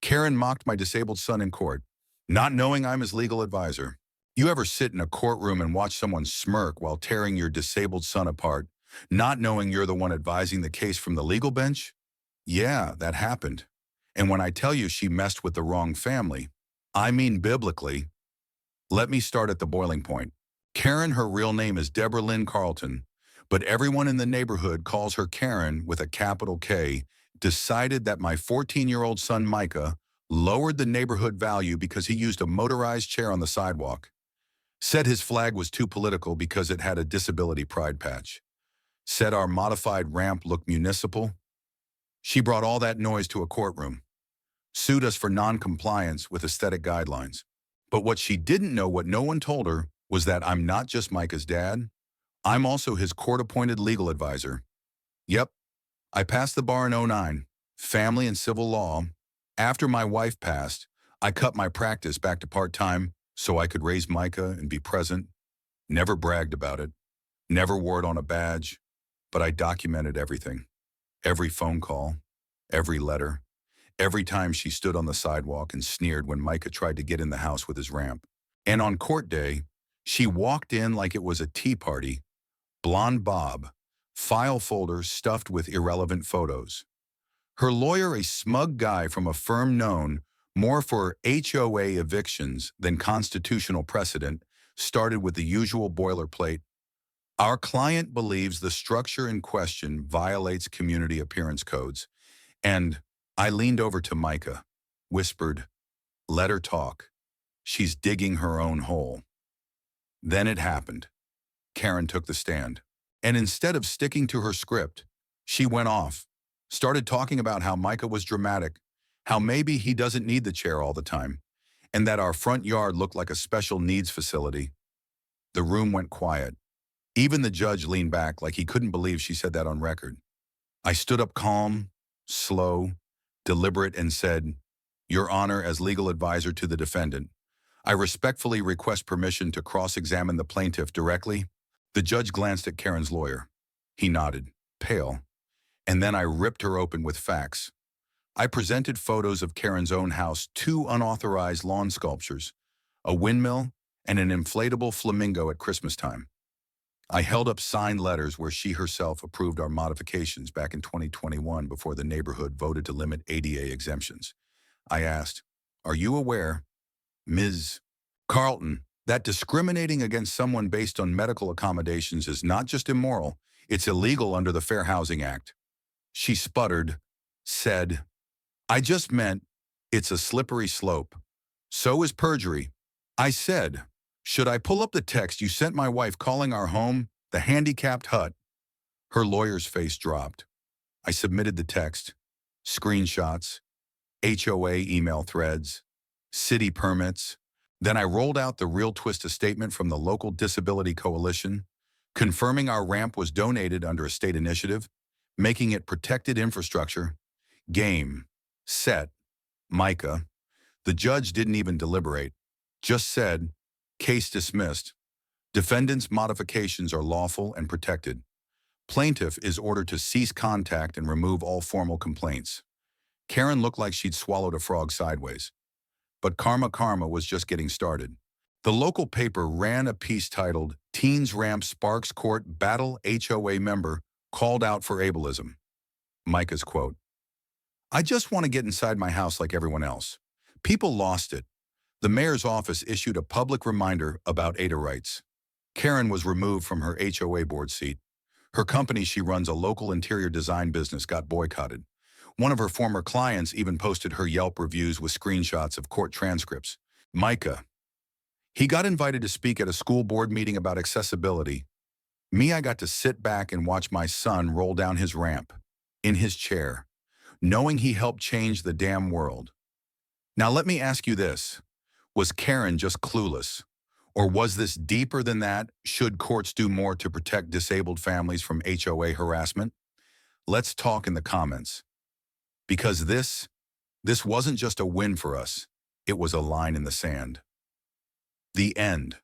Karen mocked my disabled son in court, not knowing I'm his legal advisor. You ever sit in a courtroom and watch someone smirk while tearing your disabled son apart, not knowing you're the one advising the case from the legal bench? Yeah, that happened. And when I tell you she messed with the wrong family, I mean biblically. Let me start at the boiling point. Karen, her real name is Deborah Lynn Carlton, but everyone in the neighborhood calls her Karen with a capital K, decided that my 14-year-old son Micah lowered the neighborhood value because he used a motorized chair on the sidewalk, said his flag was too political because it had a disability pride patch, said our modified ramp looked municipal. She brought all that noise to a courtroom, sued us for non-compliance with aesthetic guidelines. But what she didn't know, what no one told her, was that I'm not just Micah's dad, I'm also his court-appointed legal advisor. Yep, I passed the bar in '09, family and civil law. After my wife passed, I cut my practice back to part-time so I could raise Micah and be present. Never bragged about it, never wore it on a badge, but I documented everything. Every phone call, every letter, every time she stood on the sidewalk and sneered when Micah tried to get in the house with his ramp. And on court day, she walked in like it was a tea party, blonde bob, file folders stuffed with irrelevant photos. Her lawyer, a smug guy from a firm known more for HOA evictions than constitutional precedent, started with the usual boilerplate. Our client believes the structure in question violates community appearance codes. And I leaned over to Micah, whispered, "Let her talk. She's digging her own hole." Then it happened. Karen took the stand. And instead of sticking to her script, she went off, started talking about how Micah was dramatic, how maybe he doesn't need the chair all the time, and that our front yard looked like a special needs facility. The room went quiet. Even the judge leaned back like he couldn't believe she said that on record. I stood up calm, slow, deliberate, and said, "Your Honor, as legal advisor to the defendant, I respectfully request permission to cross-examine the plaintiff directly." The judge glanced at Karen's lawyer. He nodded, pale, and then I ripped her open with facts. I presented photos of Karen's own house, 2 unauthorized lawn sculptures, a windmill, and an inflatable flamingo at Christmas time. I held up signed letters where she herself approved our modifications back in 2021 before the neighborhood voted to limit ADA exemptions. I asked, "Are you aware, Ms. Carlton, that discriminating against someone based on medical accommodations is not just immoral, it's illegal under the Fair Housing Act?" She sputtered, said, "I just meant it's a slippery slope. So is perjury." I said, "Should I pull up the text you sent my wife calling our home the handicapped hut?" Her lawyer's face dropped. I submitted the text, screenshots, HOA email threads, city permits. Then I rolled out the real twist, a statement from the local disability coalition, confirming our ramp was donated under a state initiative, making it protected infrastructure. Game, set, Micah. The judge didn't even deliberate, just said, "Case dismissed. Defendant's modifications are lawful and protected. Plaintiff is ordered to cease contact and remove all formal complaints." Karen looked like she'd swallowed a frog sideways. But karma was just getting started. The local paper ran a piece titled, "Teens Ramp Sparks Court Battle HOA Member Called Out for Ableism." Micah's quote, "I just want to get inside my house like everyone else." People lost it. The mayor's office issued a public reminder about ADA rights. Karen was removed from her HOA board seat. Her company she runs, a local interior design business, got boycotted. One of her former clients even posted her Yelp reviews with screenshots of court transcripts. Micah. He got invited to speak at a school board meeting about accessibility. Me, I got to sit back and watch my son roll down his ramp, in his chair, knowing he helped change the damn world. Now let me ask you this. Was Karen just clueless? Or was this deeper than that? Should courts do more to protect disabled families from HOA harassment? Let's talk in the comments. Because this wasn't just a win for us, it was a line in the sand. The end.